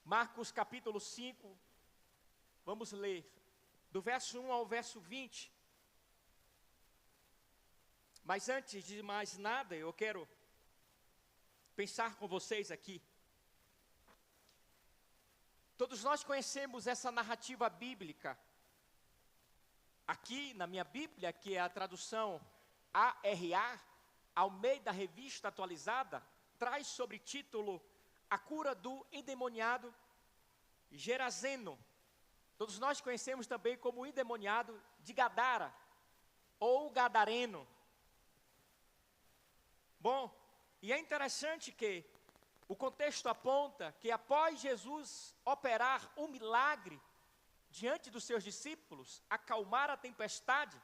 Marcos capítulo 5, vamos ler do verso 1 ao verso 20. Mas antes de mais nada, eu quero pensar com vocês aqui. Todos nós conhecemos essa narrativa bíblica. Aqui na minha Bíblia, que é a tradução ARA, Almeida Revista Atualizada, traz sobre título A Cura do Endemoniado Gerazeno. Todos nós conhecemos também como o endemoniado de Gadara, ou Gadareno. Bom, e é interessante que o contexto aponta que após Jesus operar um milagre diante dos seus discípulos, acalmar a tempestade,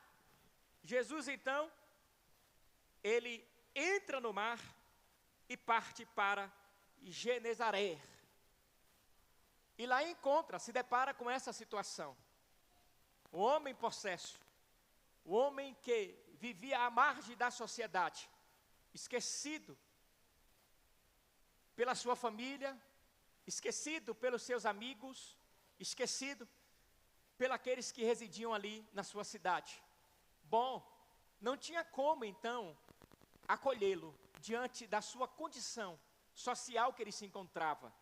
Jesus então, ele entra no mar e parte para Genezaré. E lá se depara com essa situação. O homem possesso, o homem que vivia à margem da sociedade, esquecido pela sua família, esquecido pelos seus amigos, esquecido pelos aqueles que residiam ali na sua cidade. Bom, não tinha como então acolhê-lo diante da sua condição social que ele se encontrava.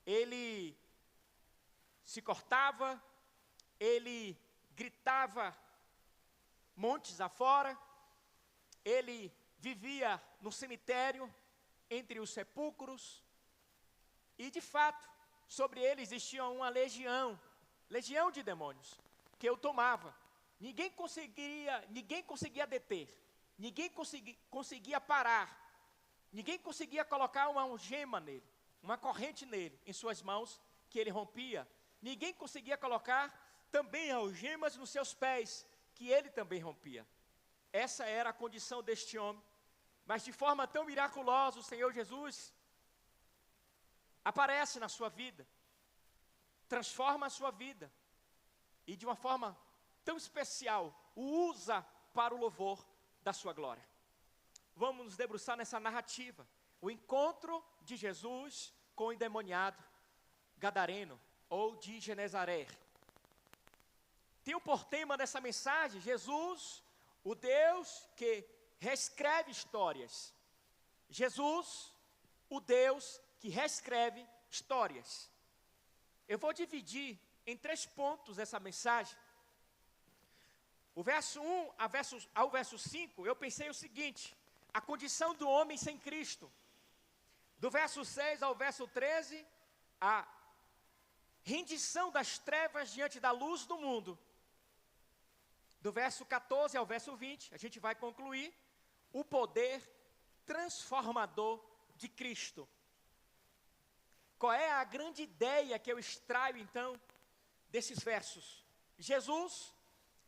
Ele se cortava, ele gritava montes afora, ele vivia no cemitério, entre os sepulcros, e de fato, sobre ele existia uma legião de demônios, que o tomava. Ninguém conseguia deter, ninguém conseguia parar, ninguém conseguia colocar uma algema nele, uma corrente nele, em suas mãos, que ele rompia. Ninguém conseguia colocar também algemas nos seus pés, que ele também rompia. Essa era a condição deste homem. Mas de forma tão miraculosa, o Senhor Jesus aparece na sua vida, transforma a sua vida, e de uma forma tão especial, o usa para o louvor da sua glória. Vamos nos debruçar nessa narrativa, o encontro de Jesus com o endemoniado Gadareno, ou de Genezaré. Tem por tema dessa mensagem, Jesus, o Deus que reescreve histórias. Jesus, o Deus que reescreve histórias. Eu vou dividir em 3 pontos essa mensagem. O verso 1 ao verso 5, eu pensei o seguinte: a condição do homem sem Cristo. Do verso 6 ao verso 13, a rendição das trevas diante da luz do mundo. Do verso 14 ao verso 20, a gente vai concluir o poder transformador de Cristo. Qual é a grande ideia que eu extraio então desses versos? Jesus,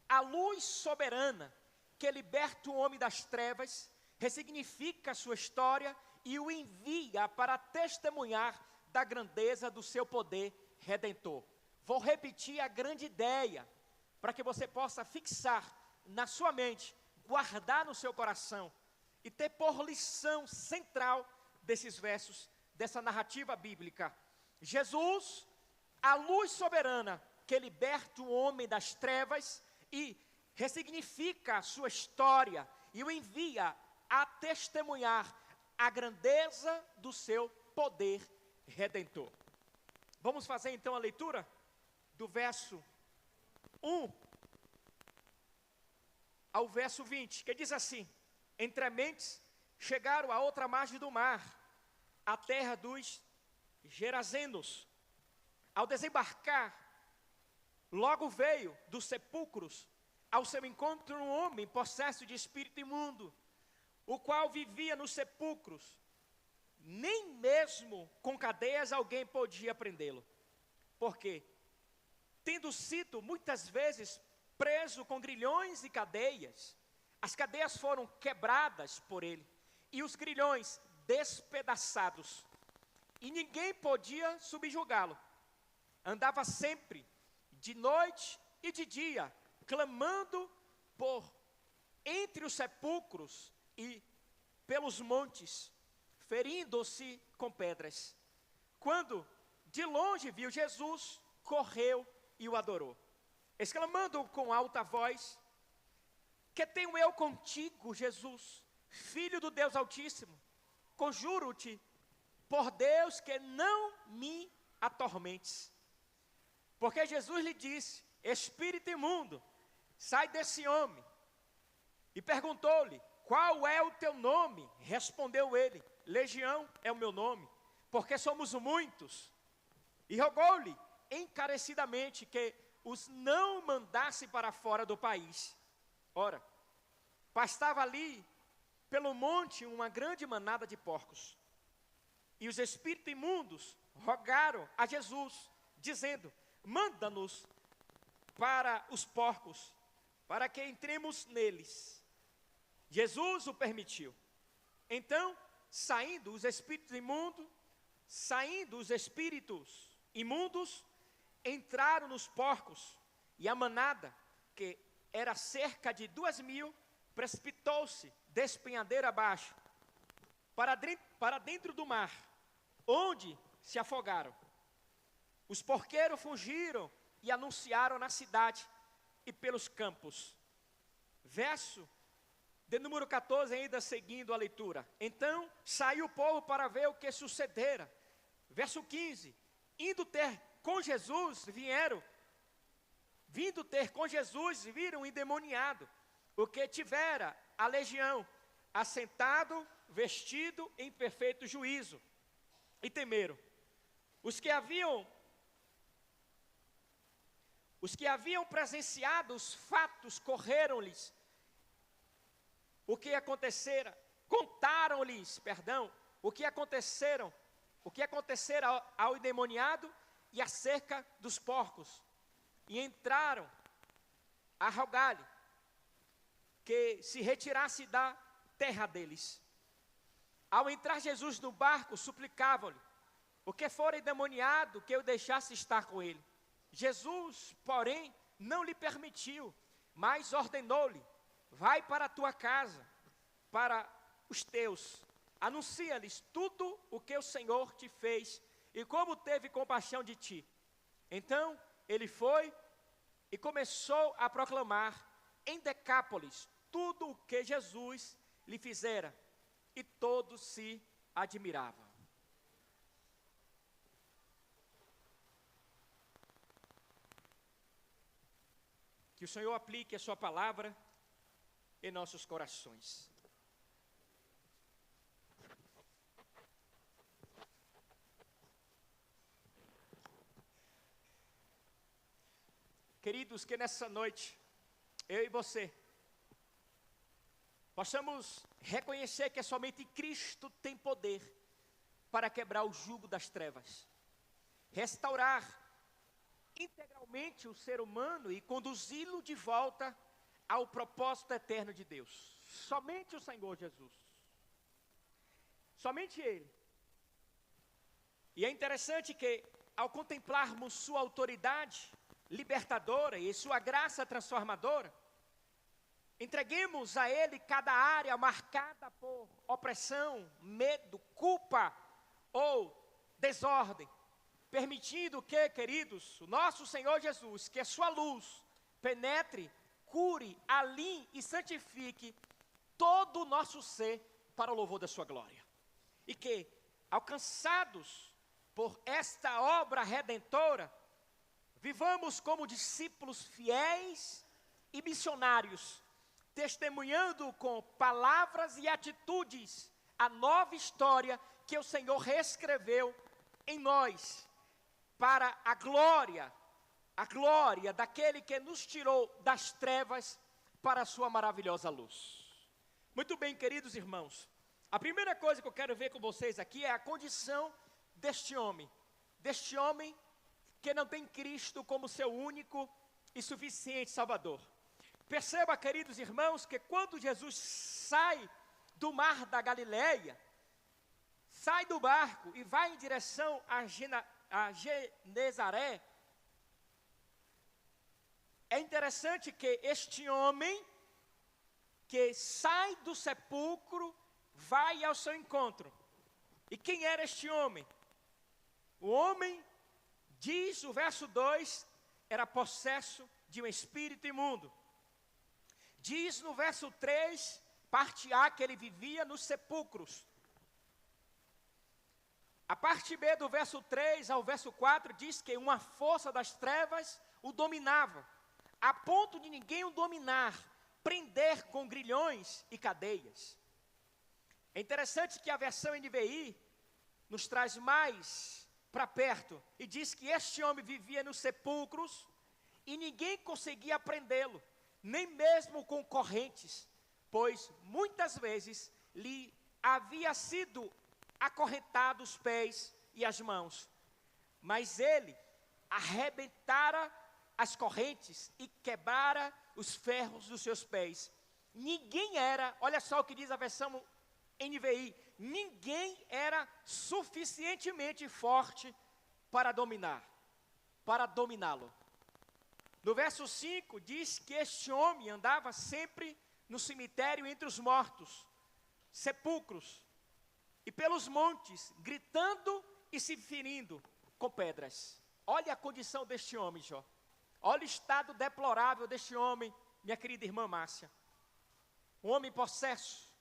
a luz soberana que liberta o homem das trevas, ressignifica a sua história e o envia para testemunhar da grandeza do seu poder redentor. Vou repetir a grande ideia, para que você possa fixar na sua mente, guardar no seu coração e ter por lição central desses versos, dessa narrativa bíblica. Jesus, a luz soberana que liberta o homem das trevas e ressignifica a sua história e o envia a testemunhar a grandeza do seu poder redentor. Vamos fazer então a leitura do verso 1 ao verso 20, que diz assim: entre mentes chegaram a outra margem do mar, a terra dos Gerazenos. Ao desembarcar, logo veio dos sepulcros ao seu encontro um homem possesso de espírito imundo, o qual vivia nos sepulcros. Nem mesmo com cadeias alguém podia prendê-lo, porque, tendo sido muitas vezes preso com grilhões e cadeias, as cadeias foram quebradas por ele, e os grilhões despedaçados, e ninguém podia subjugá-lo. Andava sempre, de noite e de dia, clamando por entre os sepulcros e pelos montes, ferindo-se com pedras. Quando de longe viu Jesus, correu e o adorou, exclamando com alta voz: que tenho eu contigo, Jesus, Filho do Deus Altíssimo? Conjuro-te, por Deus, que não me atormentes. Porque Jesus lhe disse: espírito imundo, sai desse homem. E perguntou-lhe: qual é o teu nome? Respondeu ele: Legião é o meu nome, porque somos muitos. E rogou-lhe encarecidamente que os não mandasse para fora do país. Ora, pastava ali pelo monte uma grande manada de porcos. E os espíritos imundos rogaram a Jesus, dizendo: manda-nos para os porcos, para que entremos neles. Jesus o permitiu. Então, saindo os espíritos imundos, entraram nos porcos, e a manada, que era cerca de 2.000, precipitou-se despenhadeira abaixo, para dentro do mar, onde se afogaram. Os porqueiros fugiram e anunciaram na cidade e pelos campos. Verso de número 14, ainda seguindo a leitura. Então saiu o povo para ver o que sucedera. Verso 15, vindo ter com Jesus, viram um endemoniado, o que tivera a legião, assentado, vestido em perfeito juízo, e temeram. Os que haviam presenciado os fatos correram-lhes o que acontecera, contaram-lhes, o que acontecera ao endemoniado e acerca dos porcos, e entraram a rogar-lhe que se retirasse da terra deles. Ao entrar Jesus no barco, suplicavam-lhe o que fora endemoniado que o deixasse estar com ele. Jesus, porém, não lhe permitiu, mas ordenou-lhe: vai para a tua casa, para os teus, anuncia-lhes tudo o que o Senhor te fez e como teve compaixão de ti. Então ele foi e começou a proclamar em Decápolis tudo o que Jesus lhe fizera, e todos se admiravam. Que o Senhor aplique a sua palavra em nossos corações. Queridos, que nessa noite, eu e você, possamos reconhecer que somente Cristo tem poder para quebrar o jugo das trevas, restaurar integralmente o ser humano e conduzi-lo de volta ao propósito eterno de Deus. Somente o Senhor Jesus. Somente Ele. E é interessante que, ao contemplarmos sua autoridade libertadora e sua graça transformadora, entreguemos a Ele cada área marcada por opressão, medo, culpa ou desordem, permitindo que, queridos, o nosso Senhor Jesus, que a sua luz penetre, cure, alinhe e santifique todo o nosso ser para o louvor da sua glória. E que, alcançados por esta obra redentora, vivamos como discípulos fiéis e missionários, testemunhando com palavras e atitudes a nova história que o Senhor reescreveu em nós, para a glória daquele que nos tirou das trevas para a sua maravilhosa luz. Muito bem, queridos irmãos, a primeira coisa que eu quero ver com vocês aqui é a condição deste homem que não tem Cristo como seu único e suficiente Salvador. Perceba, queridos irmãos, que quando Jesus sai do mar da Galileia, sai do barco e vai em direção a Genezaré, é interessante que este homem que sai do sepulcro vai ao seu encontro. E quem era este homem? O homem Diz o verso 2, era possesso de um espírito imundo. Diz no verso 3, parte A, que ele vivia nos sepulcros. A parte B do verso 3 ao verso 4 diz que uma força das trevas o dominava, a ponto de ninguém o dominar, prender com grilhões e cadeias. É interessante que a versão NVI nos traz mais para perto e diz que este homem vivia nos sepulcros e ninguém conseguia prendê-lo, nem mesmo com correntes, pois muitas vezes lhe havia sido acorrentado os pés e as mãos, mas ele arrebentara as correntes e quebrara os ferros dos seus pés. Ninguém era, olha só o que diz a versão NVI, ninguém era suficientemente forte para dominá-lo. No verso 5 diz que este homem andava sempre no cemitério entre os mortos, sepulcros, e pelos montes, gritando e se ferindo com pedras. Olha a condição deste homem, Jó. Olha o estado deplorável deste homem, minha querida irmã Márcia. Um homem possesso,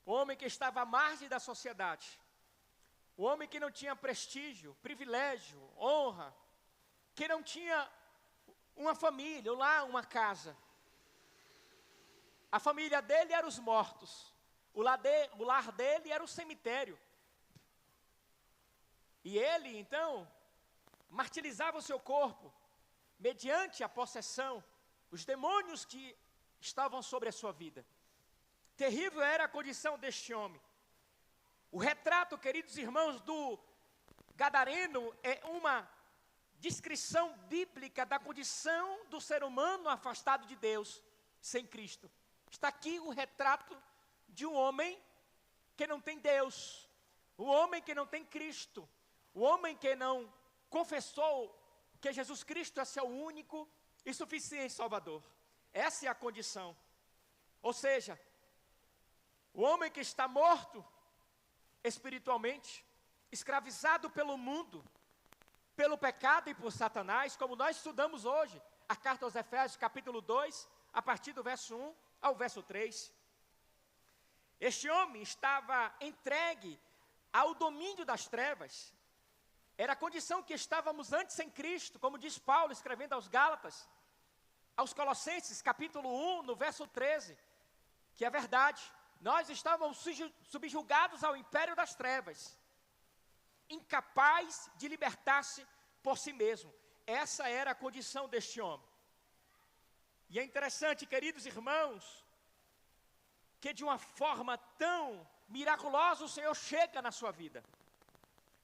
um homem que estava à margem da sociedade, um homem que não tinha prestígio, privilégio, honra, que não tinha uma família, ou lá uma casa. A família dele era os mortos, o lar dele era o cemitério. E ele, então, martirizava o seu corpo, mediante a possessão, os demônios que estavam sobre a sua vida. Terrível era a condição deste homem. O retrato, queridos irmãos, do gadareno é uma descrição bíblica da condição do ser humano afastado de Deus, sem Cristo. Está aqui o retrato de um homem que não tem Deus, um homem que não tem Cristo, um homem que não confessou que Jesus Cristo é seu único e suficiente Salvador. Essa é a condição. Ou seja, o homem que está morto espiritualmente, escravizado pelo mundo, pelo pecado e por Satanás, como nós estudamos hoje, a carta aos Efésios, capítulo 2, a partir do verso 1 ao verso 3. Este homem estava entregue ao domínio das trevas. Era a condição que estávamos antes em Cristo, como diz Paulo, escrevendo aos Gálatas, aos Colossenses, capítulo 1, no verso 13, que é verdade. Nós estávamos subjugados ao império das trevas, incapaz de libertar-se por si mesmo. Essa era a condição deste homem. E é interessante, queridos irmãos, que de uma forma tão miraculosa o Senhor chega na sua vida.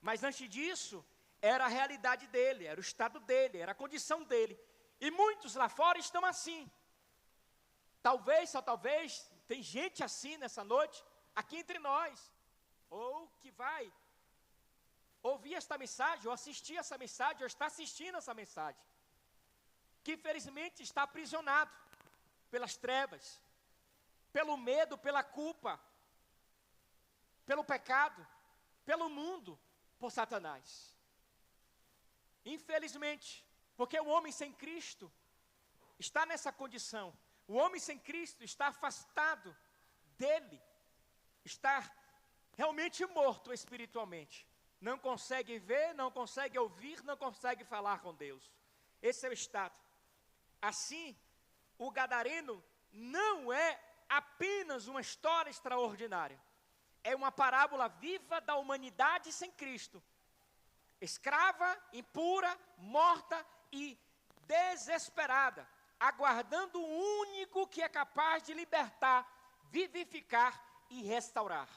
Mas antes disso, era a realidade dele, era o estado dele, era a condição dele. E muitos lá fora estão assim. Talvez, só talvez, tem gente assim nessa noite, aqui entre nós, ou que vai ouvir esta mensagem, ou assistir essa mensagem, ou está assistindo essa mensagem, que infelizmente está aprisionado pelas trevas, pelo medo, pela culpa, pelo pecado, pelo mundo, por Satanás. Infelizmente, porque o homem sem Cristo está nessa condição. O homem sem Cristo está afastado dele, está realmente morto espiritualmente. Não consegue ver, não consegue ouvir, não consegue falar com Deus. Esse é o estado. Assim, o gadareno não é apenas uma história extraordinária. É uma parábola viva da humanidade sem Cristo. Escrava, impura, morta e desesperada, aguardando o único que é capaz de libertar, vivificar e restaurar.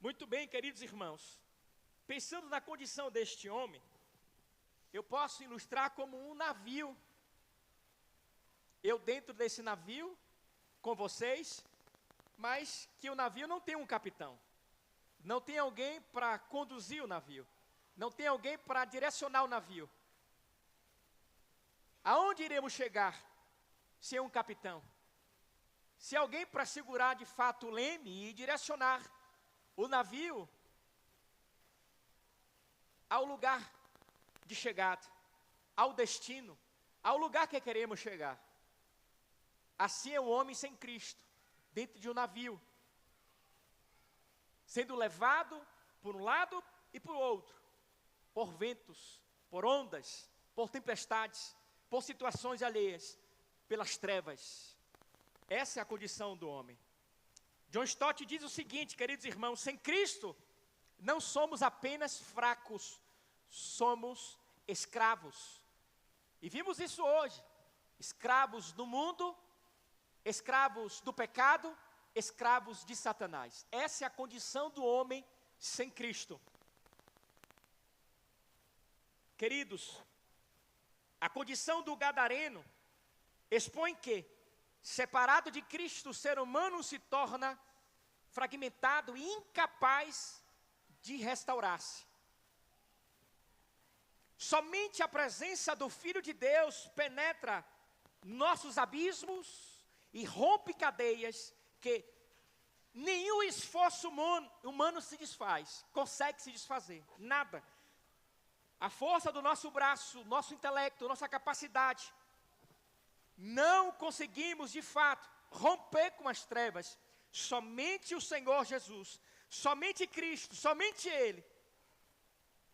Muito bem, queridos irmãos, pensando na condição deste homem, eu posso ilustrar como um navio. Eu dentro desse navio, com vocês, mas que o navio não tem um capitão. Não tem alguém para conduzir o navio. Não tem alguém para direcionar o navio. Aonde iremos chegar sem um capitão? Se alguém para segurar de fato o leme e direcionar o navio, ao lugar de chegada, ao destino, ao lugar que queremos chegar. Assim é o homem sem Cristo, dentro de um navio, sendo levado por um lado e por outro, por ventos, por ondas, por tempestades, por situações alheias, pelas trevas. Essa é a condição do homem. John Stott diz o seguinte, queridos irmãos: sem Cristo, não somos apenas fracos, somos escravos. E vimos isso hoje, escravos do mundo, escravos do pecado, escravos de Satanás. Essa é a condição do homem sem Cristo. Queridos, a condição do gadareno expõe que, separado de Cristo, o ser humano se torna fragmentado e incapaz de restaurar-se. Somente a presença do Filho de Deus penetra nossos abismos e rompe cadeias que nenhum esforço humano se desfaz, consegue se desfazer, nada. A força do nosso braço, nosso intelecto, nossa capacidade, não conseguimos de fato romper com as trevas. Somente o Senhor Jesus, somente Cristo, somente Ele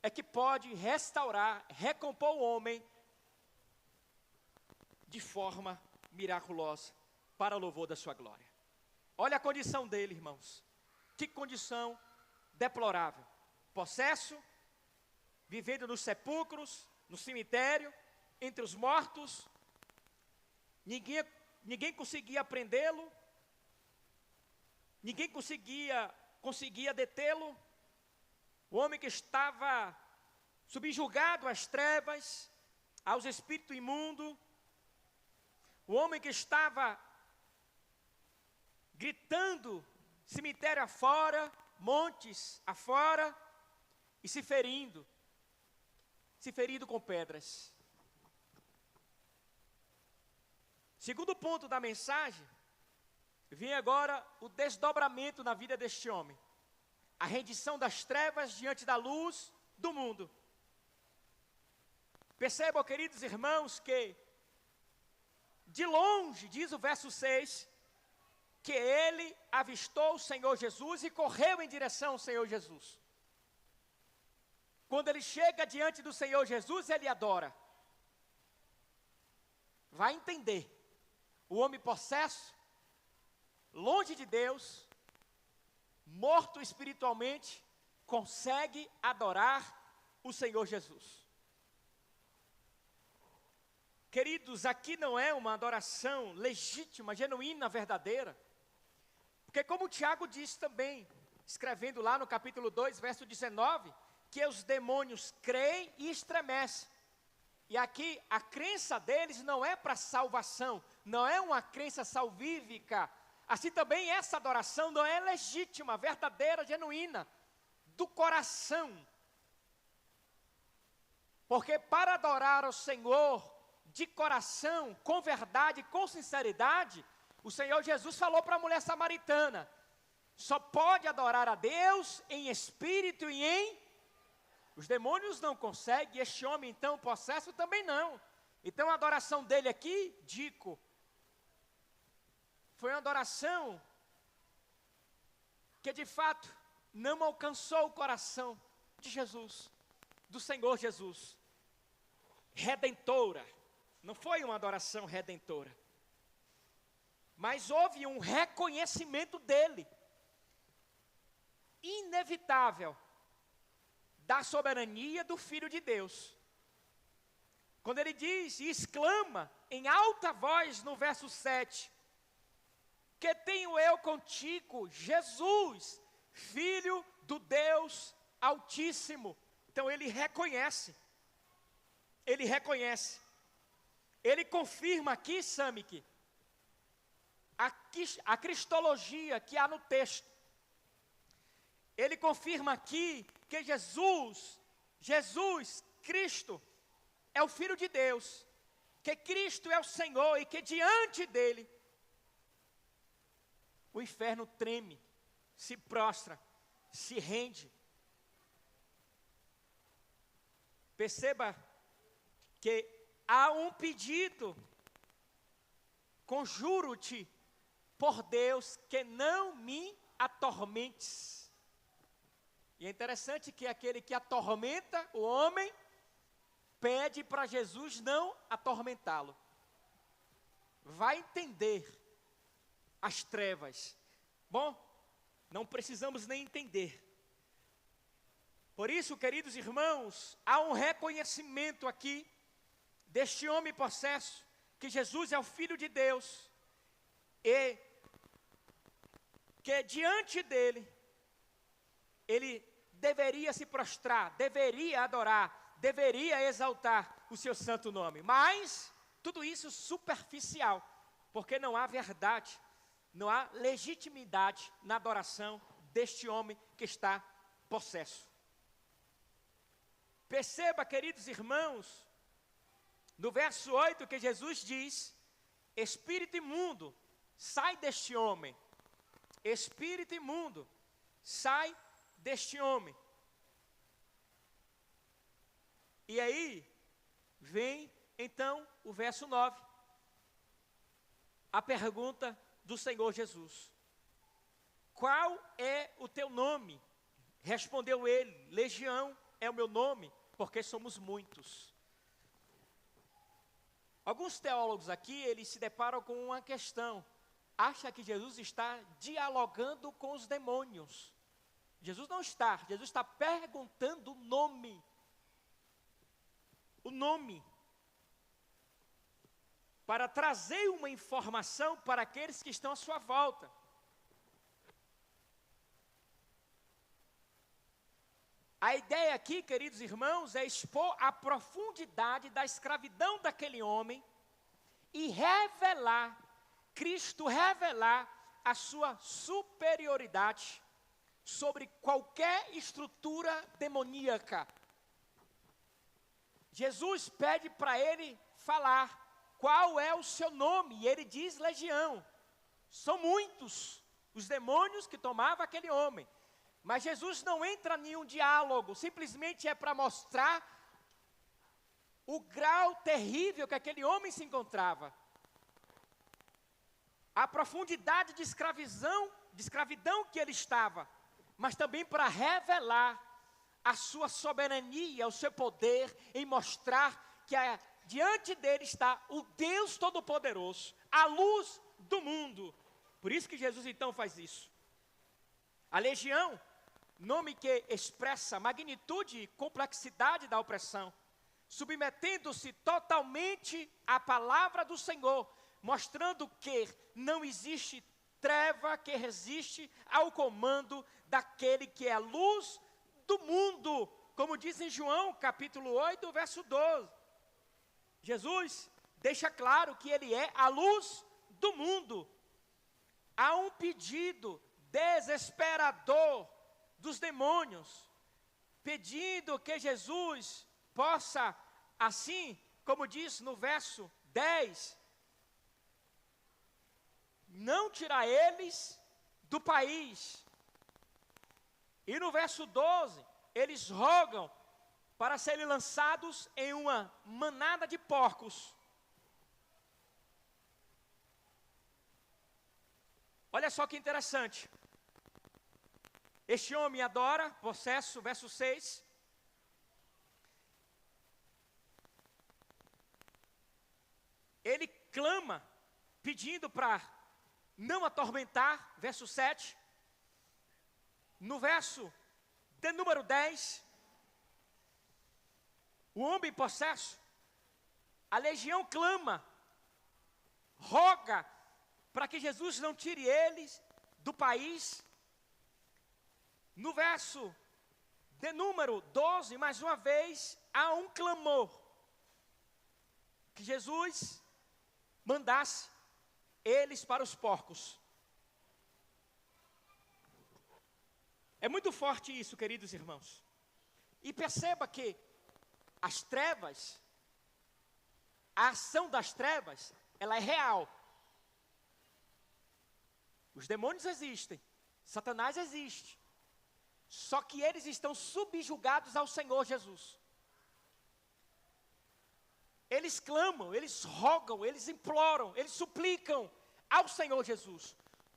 é que pode restaurar, recompor o homem de forma miraculosa, para louvor da sua glória. Olha a condição dele, irmãos. Que condição deplorável. Possesso, vivendo nos sepulcros, no cemitério, entre os mortos. Ninguém conseguia prendê-lo. Ninguém conseguia detê-lo. O homem que estava subjugado às trevas, aos espíritos imundos. O homem que estava gritando cemitério afora, montes afora, e se ferindo com pedras. Segundo ponto da mensagem, vem agora o desdobramento na vida deste homem. A rendição das trevas diante da luz do mundo. Percebam, queridos irmãos, que de longe, diz o verso 6, que ele avistou o Senhor Jesus e correu em direção ao Senhor Jesus. Quando ele chega diante do Senhor Jesus, ele adora. Vai entender. O homem possesso, longe de Deus, morto espiritualmente, consegue adorar o Senhor Jesus. Queridos, aqui não é uma adoração legítima, genuína, verdadeira. Porque como Tiago diz também, escrevendo lá no capítulo 2, verso 19, que os demônios creem e estremecem. E aqui a crença deles não é para salvação, não é uma crença salvífica. Assim também essa adoração não é legítima, verdadeira, genuína, do coração. Porque para adorar ao Senhor de coração, com verdade, com sinceridade, o Senhor Jesus falou para a mulher samaritana, só pode adorar a Deus em espírito e em... Os demônios não conseguem, este homem então possesso também não. Então a adoração dele aqui, dico, foi uma adoração que de fato não alcançou o coração de Jesus, do Senhor Jesus. Redentora, não foi uma adoração redentora, mas houve um reconhecimento dele, inevitável, da soberania do Filho de Deus. Quando ele diz e exclama em alta voz no verso 7, que tenho eu contigo, Jesus, Filho do Deus Altíssimo. Então ele reconhece, ele confirma aqui, Samick, a cristologia que há no texto. Ele confirma aqui que Jesus, Cristo, é o Filho de Deus, que Cristo é o Senhor e que diante dele, o inferno treme, se prostra, se rende. Perceba que há um pedido: conjuro-te por Deus que não me atormentes. E é interessante que aquele que atormenta o homem pede para Jesus não atormentá-lo. Vai entender as trevas. Bom, não precisamos nem entender. Por isso, queridos irmãos, há um reconhecimento aqui deste homem possesso, que Jesus é o Filho de Deus, e que diante dele, ele deveria se prostrar, deveria adorar, deveria exaltar o seu santo nome. Mas, tudo isso superficial, porque não há verdade, não há legitimidade na adoração deste homem que está possesso. Perceba, queridos irmãos, no verso 8 que Jesus diz: espírito imundo, sai deste homem. Espírito imundo, sai deste homem. E aí, vem então o verso 9. A pergunta do Senhor Jesus: qual é o teu nome? Respondeu ele: Legião é o meu nome, porque somos muitos. Alguns teólogos aqui, eles se deparam com uma questão. Acha que Jesus está dialogando com os demônios. Jesus não está. Jesus está perguntando o nome. O nome. Para trazer uma informação para aqueles que estão à sua volta. A ideia aqui, queridos irmãos, é expor a profundidade da escravidão daquele homem e revelar, Cristo revelar a sua superioridade sobre qualquer estrutura demoníaca. Jesus pede para ele falar qual é o seu nome, e ele diz Legião. São muitos os demônios que tomavam aquele homem. Mas Jesus não entra em nenhum diálogo, simplesmente é para mostrar o grau terrível que aquele homem se encontrava. A profundidade de escravidão que ele estava, mas também para revelar a sua soberania, o seu poder, em mostrar que diante dele está o Deus Todo-Poderoso, a luz do mundo. Por isso que Jesus então faz isso. A legião, nome que expressa magnitude e complexidade da opressão, submetendo-se totalmente à palavra do Senhor, mostrando que não existe treva que resiste ao comando daquele que é a luz do mundo, como diz em João capítulo 8, verso 12. Jesus deixa claro que ele é a luz do mundo. Há um pedido desesperador dos demônios, pedindo que Jesus possa, assim como diz no verso 10, não tirar eles do país. E no verso 12, eles rogam para serem lançados em uma manada de porcos. Olha só que interessante. Este homem adora, possesso, verso 6. Ele clama, pedindo para não atormentar, verso 7. No verso de número 10, o homem possesso, a legião clama, roga para que Jesus não tire eles do país. No verso de número 12, mais uma vez, há um clamor, que Jesus mandasse eles para os porcos. É muito forte isso, queridos irmãos. E perceba que as trevas, a ação das trevas, ela é real. Os demônios existem, Satanás existe. Só que eles estão subjugados ao Senhor Jesus. eles clamam, eles rogam, eles imploram, eles suplicam ao Senhor Jesus.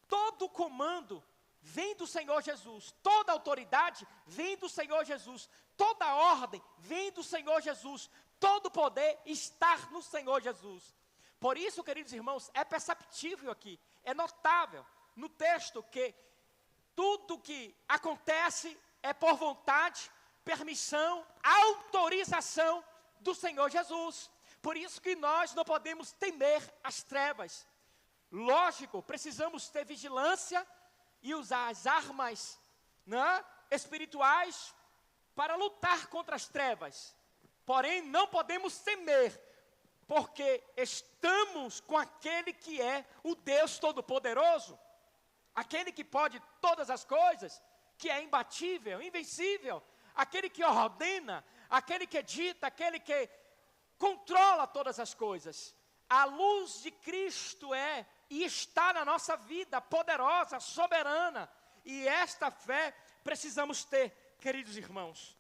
Todo comando vem do Senhor Jesus, toda autoridade vem do Senhor Jesus, toda ordem vem do Senhor Jesus, todo poder está no Senhor Jesus. Por isso, queridos irmãos, é perceptível aqui, é notável no texto que tudo que acontece é por vontade, permissão, autorização do Senhor Jesus. Por isso que nós não podemos temer as trevas. Lógico, precisamos ter vigilância e usar as armas, né, espirituais para lutar contra as trevas. Porém, não podemos temer, porque estamos com aquele que é o Deus Todo-Poderoso, aquele que pode todas as coisas, que é imbatível, invencível, aquele que ordena, aquele que edita, aquele que controla todas as coisas. A luz de Cristo é e está na nossa vida, poderosa, soberana. E esta fé precisamos ter, queridos irmãos.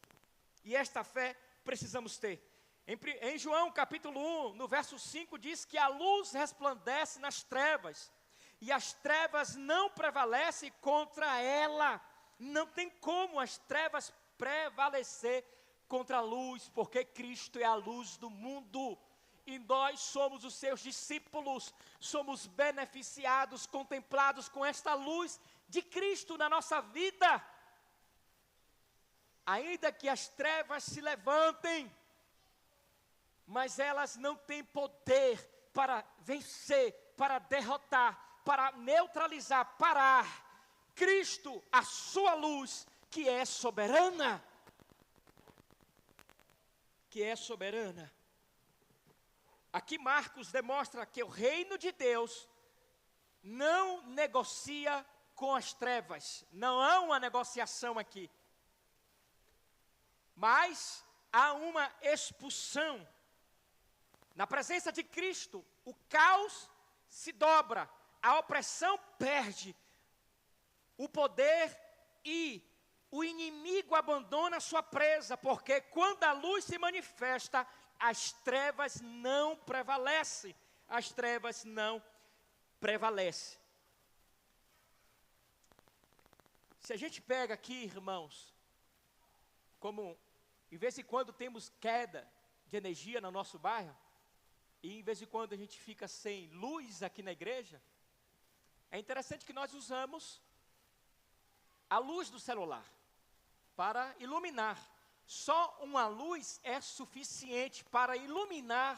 E esta fé precisamos ter. Em João capítulo 1, no verso 5, diz que a luz resplandece nas trevas, e as trevas não prevalecem contra ela. Não tem como as trevas prevalecer contra a luz, porque Cristo é a luz do mundo. E nós somos os seus discípulos, somos beneficiados, contemplados com esta luz de Cristo na nossa vida. Ainda que as trevas se levantem, mas elas não têm poder para vencer, para derrotar, para neutralizar, parar Cristo, a sua luz, que é soberana. Que é soberana. Aqui Marcos demonstra que o reino de Deus não negocia com as trevas. Não há uma negociação aqui. Mas há uma expulsão. Na presença de Cristo, o caos se dobra, a opressão perde o poder e o inimigo abandona sua presa, porque quando a luz se manifesta, as trevas não prevalecem. As trevas não prevalecem. Se a gente pega aqui, irmãos, como de vez em quando temos queda de energia no nosso bairro, e em vez em quando a gente fica sem luz aqui na igreja, é interessante que nós usamos a luz do celular para iluminar. Só uma luz é suficiente para iluminar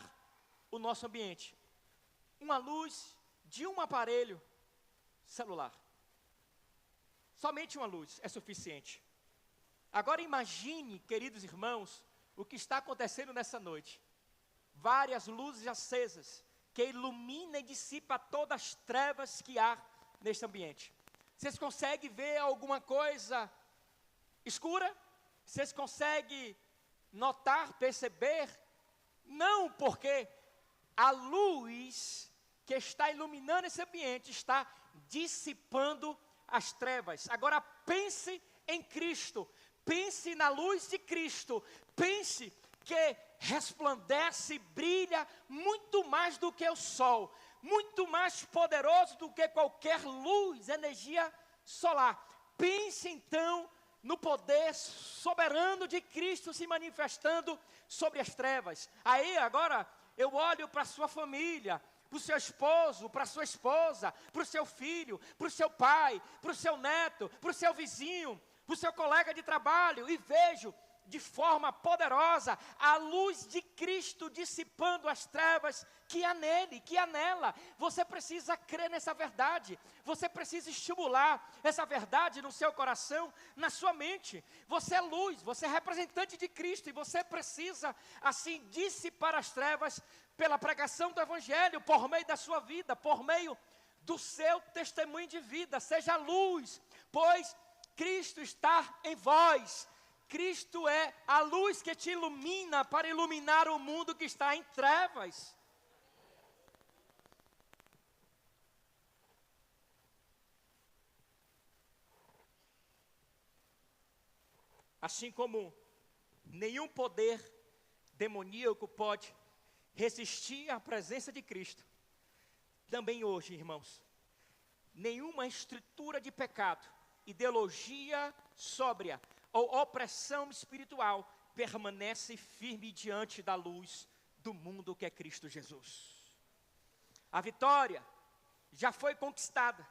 o nosso ambiente. Uma luz de um aparelho celular. Somente uma luz é suficiente. Agora imagine, queridos irmãos, o que está acontecendo nessa noite. Várias luzes acesas que iluminam e dissipam todas as trevas que há neste ambiente. Vocês conseguem ver alguma coisa escura? Vocês conseguem notar, perceber? Não, porque a luz que está iluminando esse ambiente está dissipando as trevas. Agora pense em Cristo, pense na luz de Cristo, pense que resplandece, brilha muito mais do que o sol, muito mais poderoso do que qualquer luz, energia solar. Pense então no poder soberano de Cristo se manifestando sobre as trevas. Aí agora eu olho para a sua família, para o seu esposo, para a sua esposa, para o seu filho, para o seu pai, para o seu neto, para o seu vizinho, para o seu colega de trabalho, e vejo de forma poderosa a luz de Cristo dissipando as trevas que há nele, que há nela. Você precisa crer nessa verdade, você precisa estimular essa verdade no seu coração, na sua mente. Você é luz, você é representante de Cristo, e você precisa assim dissipar as trevas pela pregação do Evangelho, por meio da sua vida, por meio do seu testemunho de vida. Seja luz, pois Cristo está em vós. Cristo é a luz que te ilumina para iluminar o mundo que está em trevas. Assim como nenhum poder demoníaco pode resistir à presença de Cristo. Também hoje, irmãos, nenhuma estrutura de pecado, ideologia sóbria ou opressão espiritual permanece firme diante da luz do mundo que é Cristo Jesus. A vitória já foi conquistada,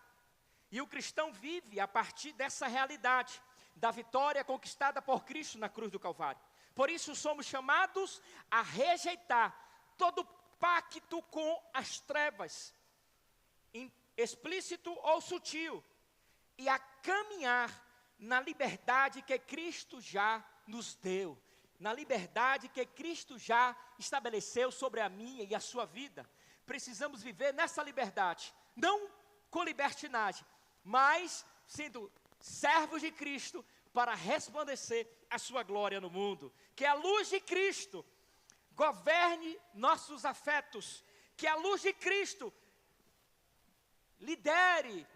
e o cristão vive a partir dessa realidade, da vitória conquistada por Cristo na cruz do Calvário. Por isso somos chamados a rejeitar todo pacto com as trevas, explícito ou sutil, e a caminhar na liberdade que Cristo já nos deu, na liberdade que Cristo já estabeleceu sobre a minha e a sua vida. Precisamos viver nessa liberdade, não com libertinagem, mas sendo servos de Cristo para resplandecer a sua glória no mundo. Que a luz de Cristo governe nossos afetos, que a luz de Cristo lidere,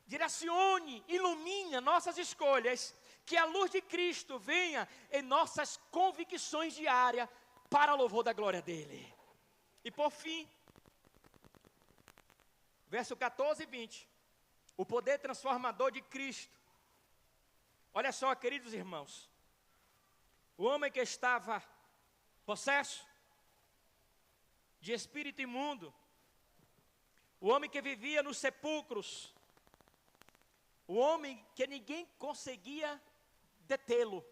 direcione, ilumine nossas escolhas, que a luz de Cristo venha em nossas convicções diárias para o louvor da glória dele. E por fim, verso 14 e 20, o poder transformador de Cristo. Olha só, queridos irmãos, o homem que estava possesso de espírito imundo, o homem que vivia nos sepulcros, o homem que ninguém conseguia detê-lo,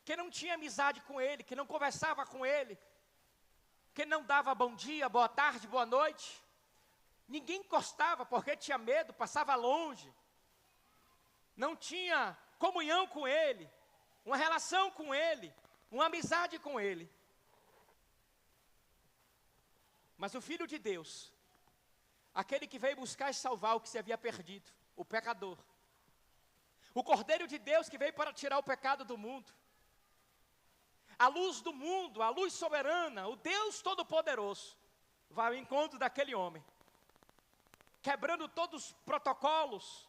que não tinha amizade com ele, que não conversava com ele, que não dava bom dia, boa tarde, boa noite, ninguém encostava porque tinha medo, passava longe, não tinha comunhão com ele, uma relação com ele, uma amizade com ele. Mas o Filho de Deus, aquele que veio buscar e salvar o que se havia perdido, o pecador, o Cordeiro de Deus que veio para tirar o pecado do mundo, a luz do mundo, a luz soberana, o Deus Todo-Poderoso, vai ao encontro daquele homem, quebrando todos os protocolos,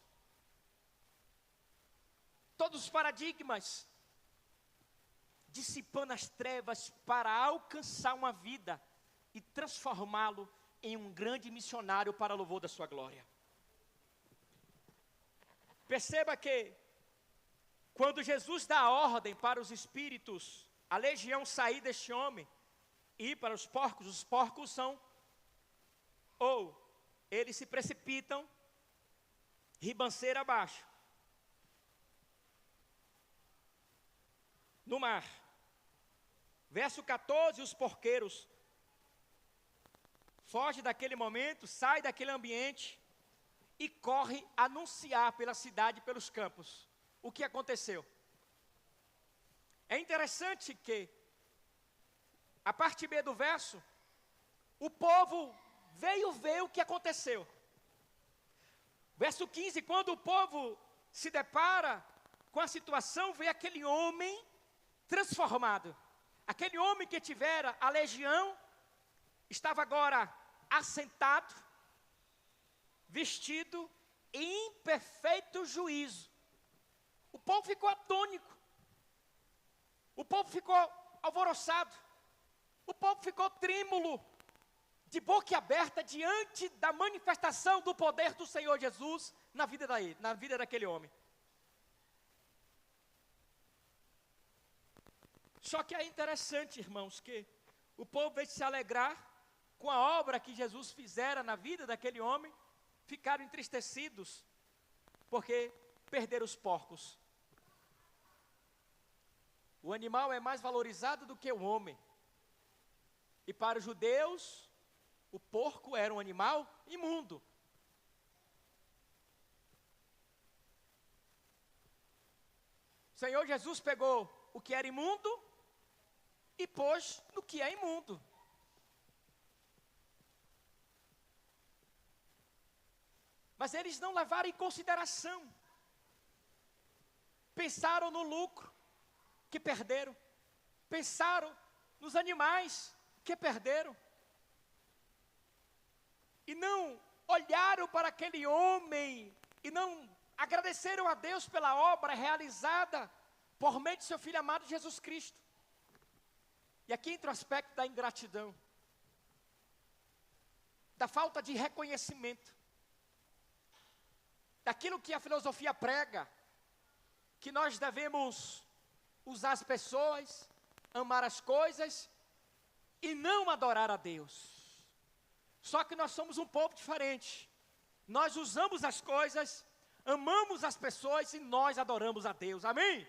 todos os paradigmas, dissipando as trevas para alcançar uma vida e transformá-lo em um grande missionário para o louvor da sua glória. Perceba que, quando Jesus dá a ordem para os espíritos, a legião sair deste homem e ir para os porcos são, ou eles se precipitam, ribanceira abaixo, no mar. Verso 14, os porqueiros fogem daquele momento, saem daquele ambiente e correm anunciar pela cidade e pelos campos o que aconteceu. É interessante que, a parte B do verso, o povo veio ver o que aconteceu. Verso 15, quando o povo se depara com a situação, vê aquele homem transformado. Aquele homem que tivera a legião, estava agora assentado, vestido em perfeito juízo. O povo ficou atônico. O povo ficou alvoroçado. O povo ficou trêmulo, de boca aberta diante da manifestação do poder do Senhor Jesus na vida daquele homem. Só que é interessante, irmãos, que o povo veio se alegrar com a obra que Jesus fizera na vida daquele homem, ficaram entristecidos, porque perderam os porcos. O animal é mais valorizado do que o homem. E para os judeus, o porco era um animal imundo. O Senhor Jesus pegou o que era imundo e pôs no que é imundo. Mas eles não levaram em consideração. Pensaram no lucro que perderam. Pensaram nos animais que perderam. E não olharam para aquele homem e não agradeceram a Deus pela obra realizada por meio de seu Filho amado Jesus Cristo. E aqui entra o aspecto da ingratidão, da falta de reconhecimento, daquilo que a filosofia prega, que nós devemos usar as pessoas, amar as coisas e não adorar a Deus. Só que nós somos um povo diferente. Nós usamos as coisas, amamos as pessoas e nós adoramos a Deus. Amém?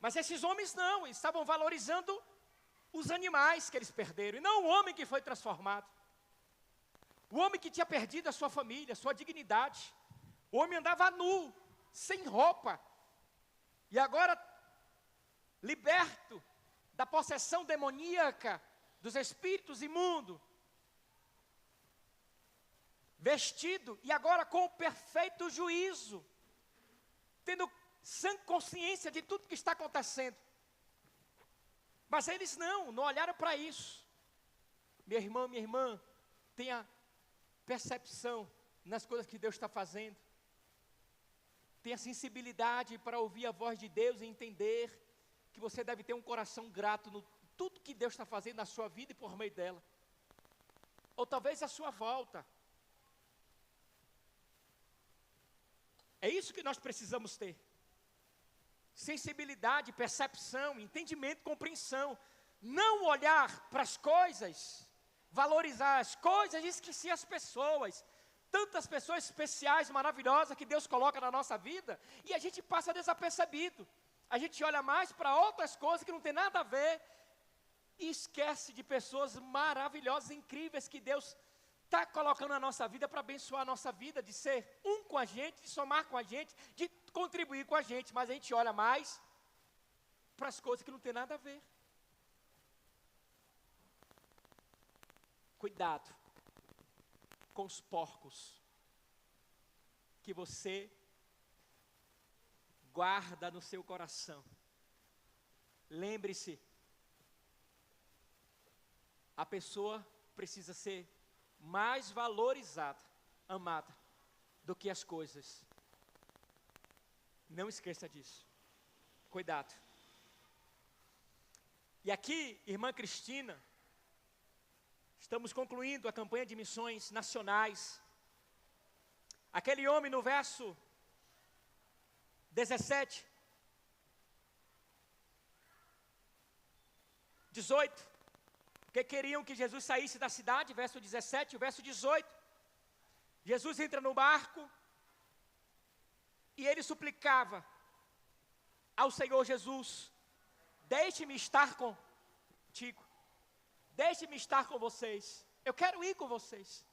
Mas esses homens não, eles estavam valorizando os animais que eles perderam, e não o homem que foi transformado. O homem que tinha perdido a sua família, a sua dignidade. O homem andava nu, sem roupa. E agora, liberto da possessão demoníaca dos espíritos imundos, vestido e agora com o perfeito juízo, tendo sã consciência de tudo que está acontecendo. Mas eles não olharam para isso. Meu irmão, minha irmã, tenha percepção nas coisas que Deus está fazendo. Tenha sensibilidade para ouvir a voz de Deus e entender que você deve ter um coração grato no tudo que Deus está fazendo na sua vida e por meio dela. Ou talvez a sua volta. É isso que nós precisamos ter. Sensibilidade, percepção, entendimento, compreensão. Não olhar para as coisas, valorizar as coisas e esquecer as pessoas. Tantas pessoas especiais, maravilhosas que Deus coloca na nossa vida e a gente passa desapercebido. A gente olha mais para outras coisas que não tem nada a ver e esquece de pessoas maravilhosas, incríveis que Deus está colocando na nossa vida para abençoar a nossa vida, de ser um com a gente, de somar com a gente, de contribuir com a gente, mas a gente olha mais para as coisas que não tem nada a ver. Cuidado com os porcos que você guarda no seu coração. Lembre-se, a pessoa precisa ser mais valorizada, amada, do que as coisas. Não esqueça disso. Cuidado. E aqui, irmã Cristina, estamos concluindo a campanha de missões nacionais. Aquele homem no verso 17, 18, porque queriam que Jesus saísse da cidade, verso 17, o verso 18. Jesus entra no barco e ele suplicava ao Senhor Jesus: deixe-me estar contigo, deixe-me estar com vocês, eu quero ir com vocês.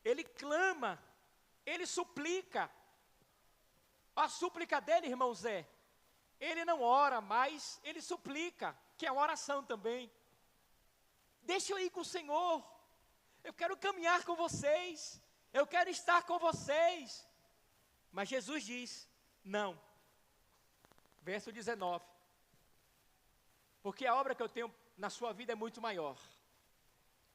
Ele clama, ele suplica. A súplica dele, irmão Zé, ele não ora, mas ele suplica, que é uma oração também. Deixa eu ir com o Senhor, eu quero caminhar com vocês, eu quero estar com vocês. Mas Jesus diz, não. Verso 19. Porque a obra que eu tenho na sua vida é muito maior.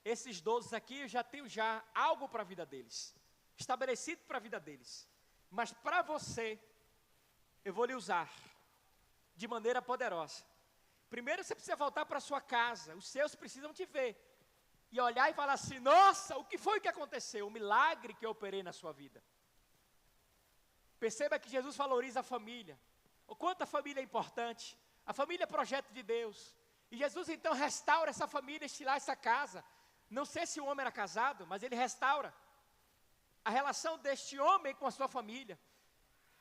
Esses 12 aqui eu já tenho algo para a vida deles, estabelecido para a vida deles. Mas para você, eu vou lhe usar de maneira poderosa. Primeiro você precisa voltar para a sua casa, os seus precisam te ver. E olhar e falar assim, nossa, o que foi que aconteceu? O milagre que eu operei na sua vida. Perceba que Jesus valoriza a família. O quanto a família é importante. A família é projeto de Deus. E Jesus então restaura essa família, estilar essa casa. Não sei se o homem era casado, mas ele restaura a relação deste homem com a sua família.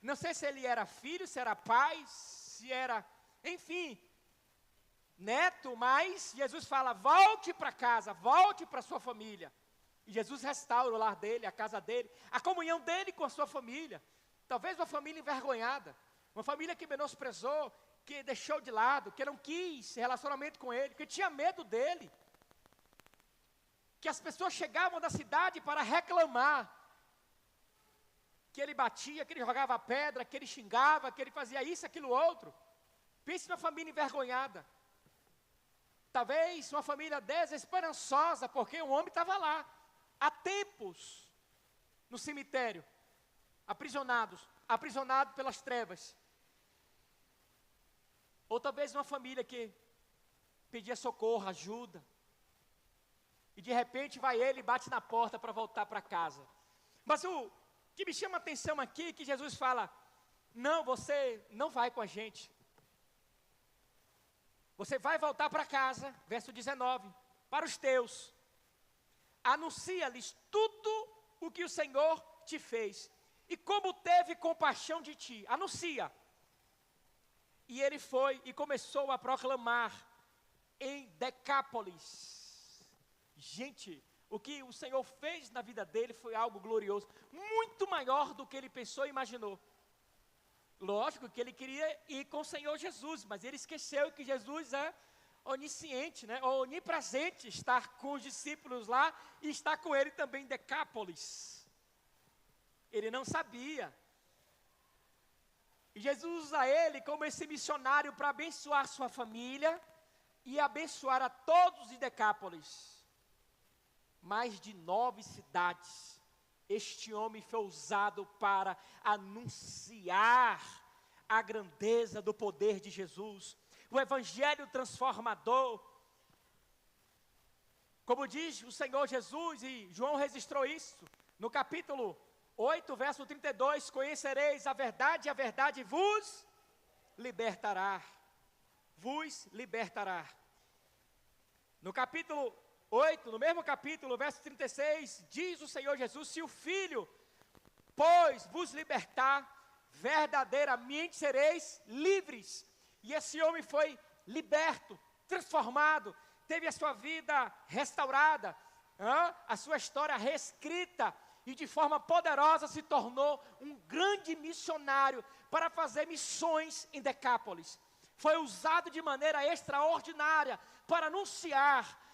Não sei se ele era filho, se era pai, se era, enfim, neto, mas Jesus fala, volte para casa, volte para sua família. E Jesus restaura o lar dele, a casa dele, a comunhão dele com a sua família. Talvez uma família envergonhada, uma família que menosprezou, que deixou de lado, que não quis relacionamento com ele, que tinha medo dele. Que as pessoas chegavam da cidade para reclamar, que ele batia, que ele jogava pedra, que ele xingava, que ele fazia isso, aquilo, outro. Pense numa família envergonhada. Talvez uma família desesperançosa, porque o homem estava lá, há tempos, no cemitério, aprisionado pelas trevas. Ou talvez uma família que pedia socorro, ajuda. E de repente vai ele e bate na porta para voltar para casa. Mas o que me chama a atenção aqui é que Jesus fala: não, você não vai com a gente. Você vai voltar para casa, verso 19, para os teus. Anuncia-lhes tudo o que o Senhor te fez. E como teve compaixão de ti. Anuncia. E ele foi e começou a proclamar em Decápolis. Gente, o que o Senhor fez na vida dele foi algo glorioso. Muito maior do que ele pensou e imaginou. Lógico que ele queria ir com o Senhor Jesus, mas ele esqueceu que Jesus é onisciente, né? Onipresente, estar com os discípulos lá e estar com ele também em Decápolis. Ele não sabia. E Jesus usa ele como esse missionário para abençoar sua família e abençoar a todos de Decápolis. Mais de 9 cidades. Este homem foi usado para anunciar a grandeza do poder de Jesus. O evangelho transformador. Como diz o Senhor Jesus, e João registrou isso, no capítulo 8, verso 32, conhecereis a verdade, e a verdade vos libertará. Vos libertará. No capítulo 8, no mesmo capítulo, verso 36, diz o Senhor Jesus: se o Filho, pois, vos libertar, verdadeiramente sereis livres. E esse homem foi liberto, transformado, teve a sua vida restaurada, a sua história reescrita, e de forma poderosa se tornou um grande missionário para fazer missões em Decápolis. Foi usado de maneira extraordinária para anunciar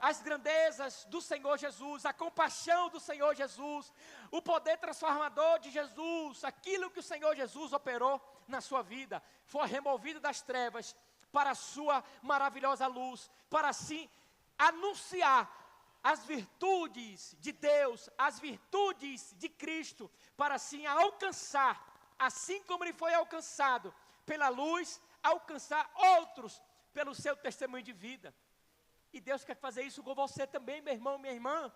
as grandezas do Senhor Jesus, a compaixão do Senhor Jesus, o poder transformador de Jesus, aquilo que o Senhor Jesus operou na sua vida, foi removido das trevas para a sua maravilhosa luz, para assim anunciar as virtudes de Deus, as virtudes de Cristo, para assim alcançar, assim como ele foi alcançado pela luz, alcançar outros pelo seu testemunho de vida. E Deus quer fazer isso com você também, meu irmão, minha irmã.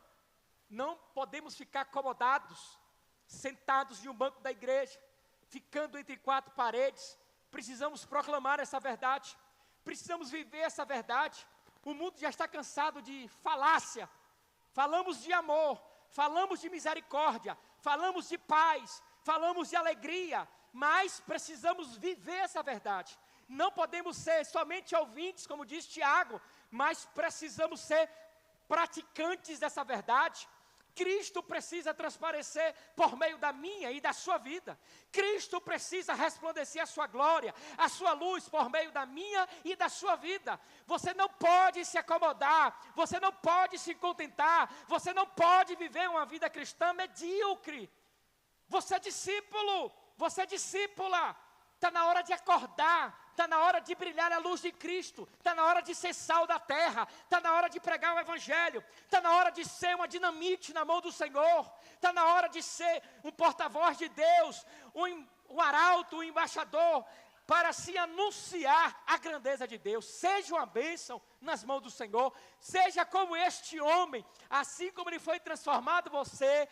Não podemos ficar acomodados, sentados em um banco da igreja, ficando entre 4 paredes. Precisamos proclamar essa verdade, precisamos viver essa verdade. O mundo já está cansado de falácia. Falamos de amor, falamos de misericórdia, falamos de paz, falamos de alegria, mas precisamos viver essa verdade. Não podemos ser somente ouvintes, como diz Tiago, mas precisamos ser praticantes dessa verdade. Cristo precisa transparecer por meio da minha e da sua vida. Cristo precisa resplandecer a sua glória, a sua luz por meio da minha e da sua vida. Você não pode se acomodar, você não pode se contentar, você não pode viver uma vida cristã medíocre. Você é discípulo, você é discípula. Está na hora de acordar, está na hora de brilhar a luz de Cristo, está na hora de ser sal da terra, está na hora de pregar o Evangelho, está na hora de ser uma dinamite na mão do Senhor, está na hora de ser um porta-voz de Deus, um arauto, um embaixador, para se anunciar a grandeza de Deus. Seja uma bênção nas mãos do Senhor, seja como este homem, assim como ele foi transformado, você,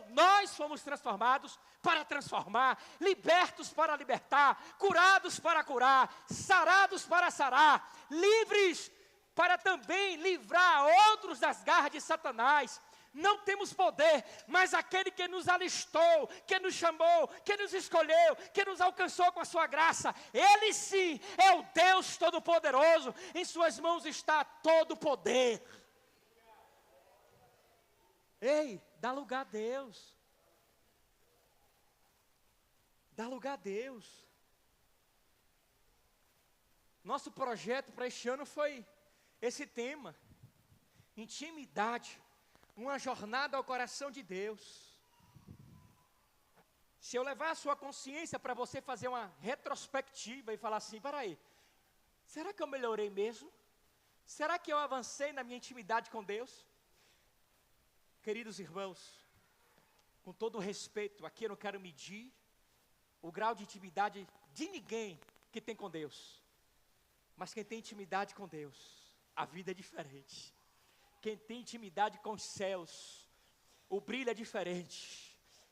nós fomos transformados para transformar, libertos para libertar, curados para curar, sarados para sarar, livres para também livrar outros das garras de Satanás. Não temos poder, mas aquele que nos alistou, que nos chamou, que nos escolheu, que nos alcançou com a sua graça, ele sim é o Deus Todo-Poderoso, em suas mãos está todo o poder. Ei, dá lugar a Deus. Dá lugar a Deus. Nosso projeto para este ano foi esse tema: intimidade, uma jornada ao coração de Deus. Se eu levar a sua consciência para você fazer uma retrospectiva e falar assim: peraí, será que eu melhorei mesmo? Será que eu avancei na minha intimidade com Deus? Queridos irmãos, com todo o respeito, aqui eu não quero medir o grau de intimidade de ninguém que tem com Deus. Mas quem tem intimidade com Deus, a vida é diferente. Quem tem intimidade com os céus, o brilho é diferente.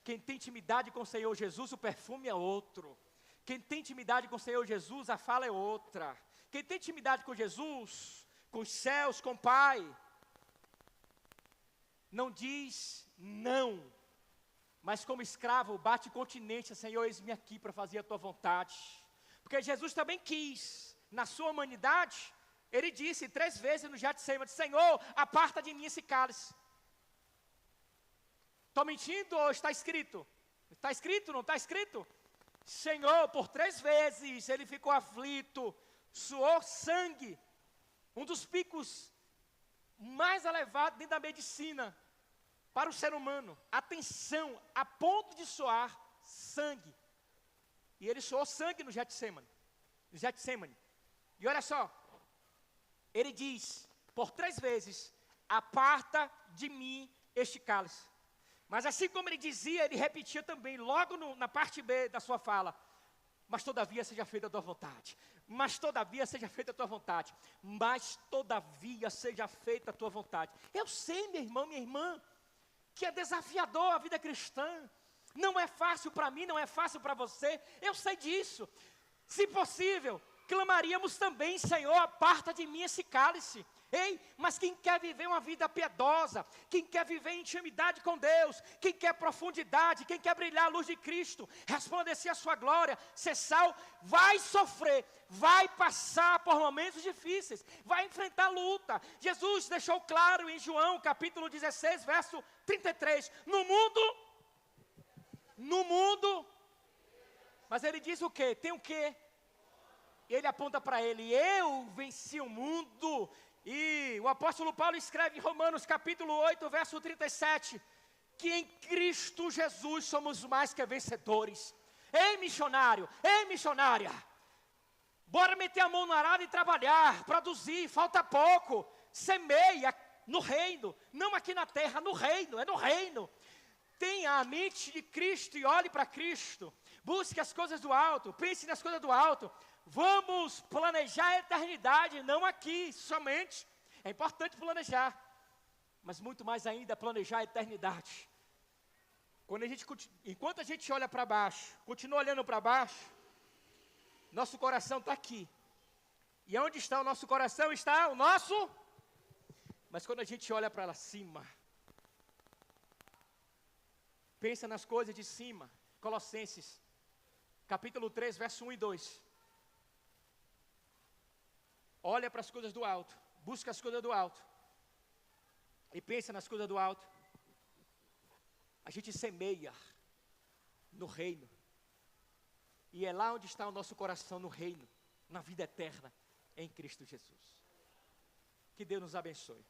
Quem tem intimidade com o Senhor Jesus, o perfume é outro. Quem tem intimidade com o Senhor Jesus, a fala é outra. Quem tem intimidade com Jesus, com os céus, com o Pai, não diz não, mas como escravo bate continência: Senhor, eis-me aqui para fazer a tua vontade. Porque Jesus também quis, na sua humanidade, ele disse 3 vezes no Getsemane: Senhor, aparta de mim esse cálice. Estou mentindo ou está escrito? Está escrito, não está escrito? Senhor, por 3 vezes ele ficou aflito, suou sangue. Um dos picos mais elevados dentro da medicina para o ser humano. Atenção, a ponto de suar sangue. E ele suou sangue no Getsemane. E olha só, ele diz por 3 vezes: aparta de mim este cálice. Mas assim como ele dizia, ele repetia também, logo na parte B da sua fala: mas todavia seja feita a tua vontade. Mas todavia seja feita a tua vontade. Mas todavia seja feita a tua vontade. Eu sei, meu irmão, minha irmã, que é desafiador a vida cristã. Não é fácil para mim, não é fácil para você. Eu sei disso. Se possível, clamaríamos também: Senhor, aparta de mim esse cálice. Ei, mas quem quer viver uma vida piedosa, quem quer viver em intimidade com Deus, quem quer profundidade, quem quer brilhar a luz de Cristo, resplandecer a sua glória, ser sal, vai sofrer, vai passar por momentos difíceis, vai enfrentar luta. Jesus deixou claro em João capítulo 16, verso 33, no mundo, mas ele diz o quê? Tem o quê? E ele aponta para ele: eu venci o mundo. E o apóstolo Paulo escreve em Romanos capítulo 8, verso 37, que em Cristo Jesus somos mais que vencedores. Ei, missionário, ei, missionária, bora meter a mão no arado e trabalhar, produzir, falta pouco. Semeia no reino, não aqui na terra, no reino, é no reino. Tenha a mente de Cristo e olhe para Cristo. Busque as coisas do alto, pense nas coisas do alto. Vamos planejar a eternidade, não aqui somente. É importante planejar, mas muito mais ainda planejar a eternidade. Enquanto a gente olha para baixo, continua olhando para baixo, nosso coração está aqui. E onde está o nosso coração? Está o nosso. Mas quando a gente olha para lá cima, pensa nas coisas de cima. Colossenses, capítulo 3, verso 1 e 2. Olha para as coisas do alto, busca as coisas do alto, e pensa nas coisas do alto. A gente semeia no reino, e é lá onde está o nosso coração, no reino, na vida eterna, em Cristo Jesus. Que Deus nos abençoe.